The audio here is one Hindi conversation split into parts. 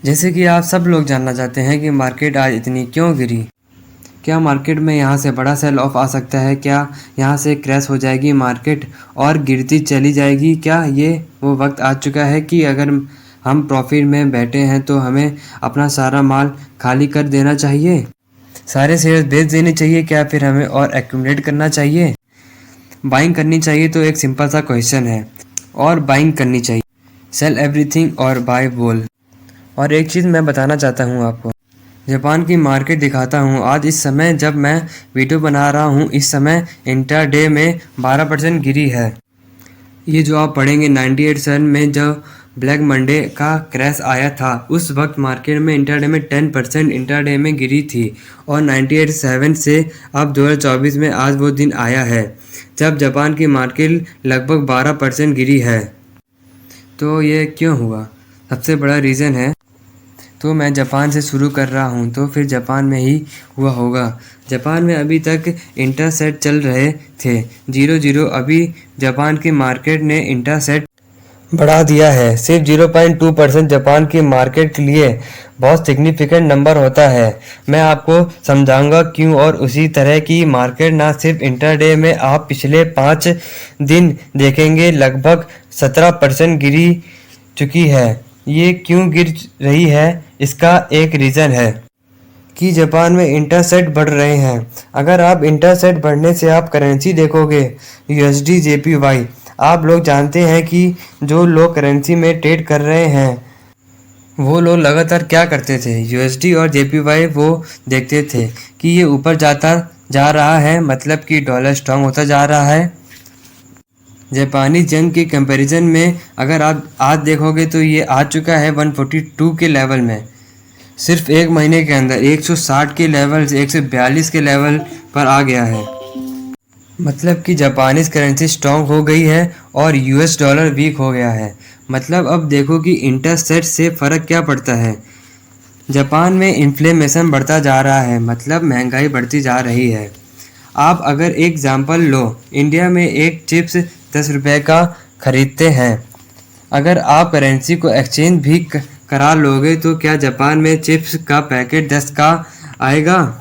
जैसे कि आप सब लोग जानना चाहते हैं कि मार्केट आज इतनी क्यों गिरी। क्या मार्केट में यहाँ से बड़ा सेल ऑफ आ सकता है? क्या यहाँ से क्रैश हो जाएगी मार्केट और गिरती चली जाएगी? क्या ये वो वक्त आ चुका है कि अगर हम प्रॉफिट में बैठे हैं तो हमें अपना सारा माल खाली कर देना चाहिए, सारे शेयर्स बेच देने चाहिए? क्या फिर हमें और एक्यूमुलेट करना चाहिए, बाइंग करनी चाहिए? तो एक सिंपल सा क्वेश्चन है, और बाइंग करनी चाहिए, सेल एवरीथिंग और बाय बोल। और एक चीज़ मैं बताना चाहता हूँ आपको, जापान की मार्केट दिखाता हूँ। आज इस समय जब मैं वीडियो बना रहा हूँ, इस समय इंट्राडे में 12% गिरी है। ये जो आप पढ़ेंगे 98 में जब ब्लैक मंडे का क्रैश आया था, उस वक्त मार्केट में इंट्राडे में 10% इंट्राडे में गिरी थी। और 98.7 से अब 2024 में आज वो दिन आया है जब जापान की मार्केट लगभग 12% गिरी है। तो ये क्यों हुआ? सबसे बड़ा रीज़न है, तो मैं जापान से शुरू कर रहा हूँ, तो फिर जापान में ही हुआ होगा। जापान में अभी तक इंटरसेट चल रहे थे 0.0, अभी जापान की मार्केट ने इंटरसेट बढ़ा दिया है। सिर्फ 0.2% जापान की मार्केट के लिए बहुत सिग्निफिकेंट नंबर होता है। मैं आपको समझाऊंगा क्यों। और उसी तरह की मार्केट ना सिर्फ इंटरडे में, आप पिछले 5 दिन देखेंगे लगभग 17% गिरी चुकी है। ये क्यों गिर रही है, इसका एक रीज़न है कि जापान में इंटरसेट बढ़ रहे हैं। अगर आप इंटरसेट बढ़ने से आप करेंसी देखोगे USD JPY, आप लोग जानते हैं कि जो लोग करेंसी में ट्रेड कर रहे हैं वो लोग लगातार क्या करते थे, USD और JPY वो देखते थे कि ये ऊपर जाता जा रहा है, मतलब कि डॉलर स्ट्रांग होता जा रहा है। जापानी येन के कंपैरिजन में अगर आप आज देखोगे तो ये आ चुका है 142 के लेवल में। सिर्फ एक महीने के अंदर 160 के लेवल से 142 के लेवल पर आ गया है। मतलब कि जापानीज करेंसी स्ट्रांग हो गई है और US डॉलर वीक हो गया है। मतलब अब देखो कि इंटरसेट से फ़र्क क्या पड़ता है। जापान में इन्फ्लेमेशन बढ़ता जा रहा है, मतलब महंगाई बढ़ती जा रही है। आप अगर एग्जाम्पल लो, इंडिया में एक चिप्स 10 रुपये का ख़रीदते हैं। अगर आप करेंसी को एक्सचेंज भी करा लोगे तो क्या जापान में चिप्स का पैकेट 10 का आएगा?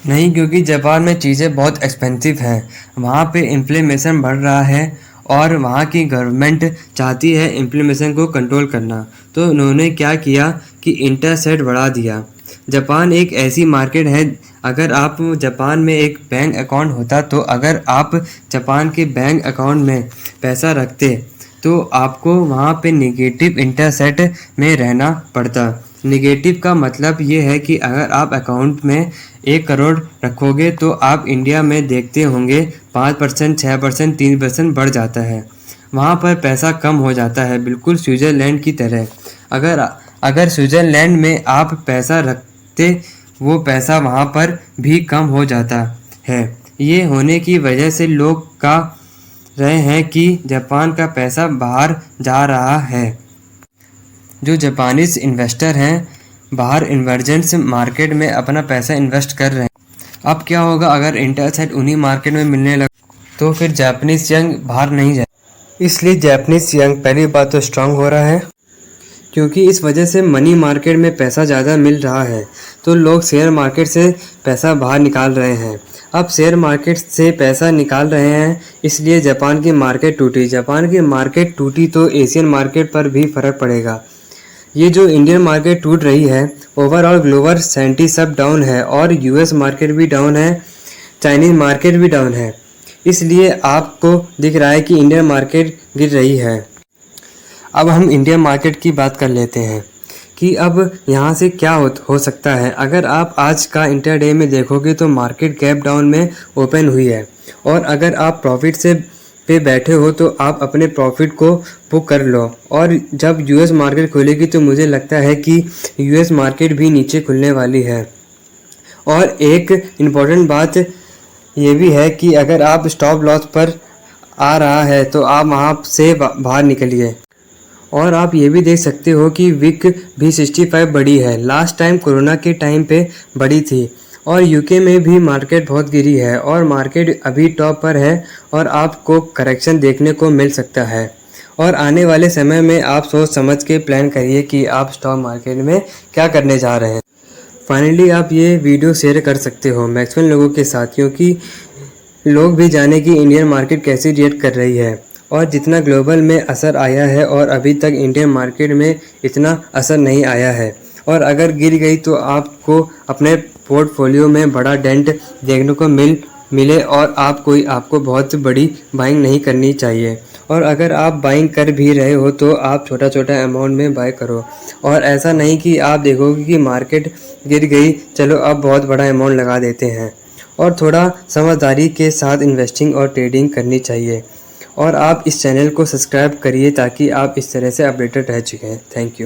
नहीं, क्योंकि जापान में चीज़ें बहुत एक्सपेंसिव हैं। वहाँ पे इन्फ्लेमेशन बढ़ रहा है और वहाँ की गवर्नमेंट चाहती है इन्फ्लेमेशन को कंट्रोल करना। तो उन्होंने क्या किया कि इंटरसेट बढ़ा दिया। जापान एक ऐसी मार्केट है, अगर आप जापान में एक बैंक अकाउंट होता, तो अगर आप जापान के बैंक अकाउंट में पैसा रखते तो आपको वहाँ पे नेगेटिव इंटरसेट में रहना पड़ता। नेगेटिव का मतलब ये है कि अगर आप अकाउंट में 1 करोड़ रखोगे तो आप इंडिया में देखते होंगे 5%, 6%, 3% बढ़ जाता है। वहाँ पर पैसा कम हो जाता है, बिल्कुल स्विट्ज़रलैंड की तरह। अगर स्विट्ज़रलैंड में आप पैसा रखते, वो पैसा वहाँ पर भी कम हो जाता है। ये होने की वजह से लोग कह रहे हैं कि जापान का पैसा बाहर जा रहा है। जो जापानीज इन्वेस्टर हैं बाहर इन्वर्जेंस मार्केट में अपना पैसा इन्वेस्ट कर रहे हैं। अब क्या होगा अगर इंटरसेट उन्हीं मार्केट में मिलने लगा, तो फिर जापानीज यंग बाहर नहीं जाए। इसलिए जापानीज यंग पहली बात तो स्ट्रांग हो रहा है, क्योंकि इस वजह से मनी मार्केट में पैसा ज़्यादा मिल रहा है, तो लोग शेयर मार्केट से पैसा बाहर निकाल रहे हैं। अब शेयर मार्केट से पैसा निकाल रहे हैं, इसलिए जापान की मार्केट टूटी। जापान की मार्केट टूटी तो एशियन मार्केट पर भी फ़र्क पड़ेगा। ये जो इंडियन मार्केट टूट रही है, ओवरऑल ग्लोबल सेंटी सब डाउन है और US मार्केट भी डाउन है, चाइनीज़ मार्केट भी डाउन है। इसलिए आपको दिख रहा है कि इंडियन मार्केट गिर रही है। अब हम इंडियन मार्केट की बात कर लेते हैं कि अब यहाँ से क्या हो सकता है। अगर आप आज का इंटरडे में देखोगे तो मार्केट गैप डाउन में ओपन हुई है, और अगर आप प्रॉफिट से पे बैठे हो तो आप अपने प्रॉफिट को बुक कर लो। और जब US मार्केट खुलेगी तो मुझे लगता है कि US मार्केट भी नीचे खुलने वाली है। और एक इम्पॉर्टेंट बात ये भी है कि अगर आप स्टॉप लॉस पर आ रहा है तो आप वहाँ से बाहर निकलिए। और आप ये भी देख सकते हो कि विक भी 65 बढ़ी है, लास्ट टाइम कोरोना के टाइम पे बढ़ी थी। और UK में भी मार्केट बहुत गिरी है और मार्केट अभी टॉप पर है और आपको करेक्शन देखने को मिल सकता है। और आने वाले समय में आप सोच समझ के प्लान करिए कि आप स्टॉक मार्केट में क्या करने जा रहे हैं। फाइनली आप ये वीडियो शेयर कर सकते हो मैक्सिमम लोगों के साथ, क्योंकि लोग भी जाने कि इंडियन मार्केट कैसी रिएक्ट कर रही है और जितना ग्लोबल में असर आया है और अभी तक इंडियन मार्केट में इतना असर नहीं आया है। और अगर गिर गई तो आपको अपने पोर्टफोलियो में बड़ा डेंट देखने को मिले और आपको बहुत बड़ी बाइंग नहीं करनी चाहिए। और अगर आप बाइंग कर भी रहे हो तो आप छोटा छोटा अमाउंट में बाय करो, और ऐसा नहीं कि आप देखोगे कि मार्केट गिर गई चलो अब बहुत बड़ा अमाउंट लगा देते हैं। और थोड़ा समझदारी के साथ इन्वेस्टिंग और ट्रेडिंग करनी चाहिए। और आप इस चैनल को सब्सक्राइब करिए ताकि आप इस तरह से अपडेटेड रह चुके हैं। Thank you.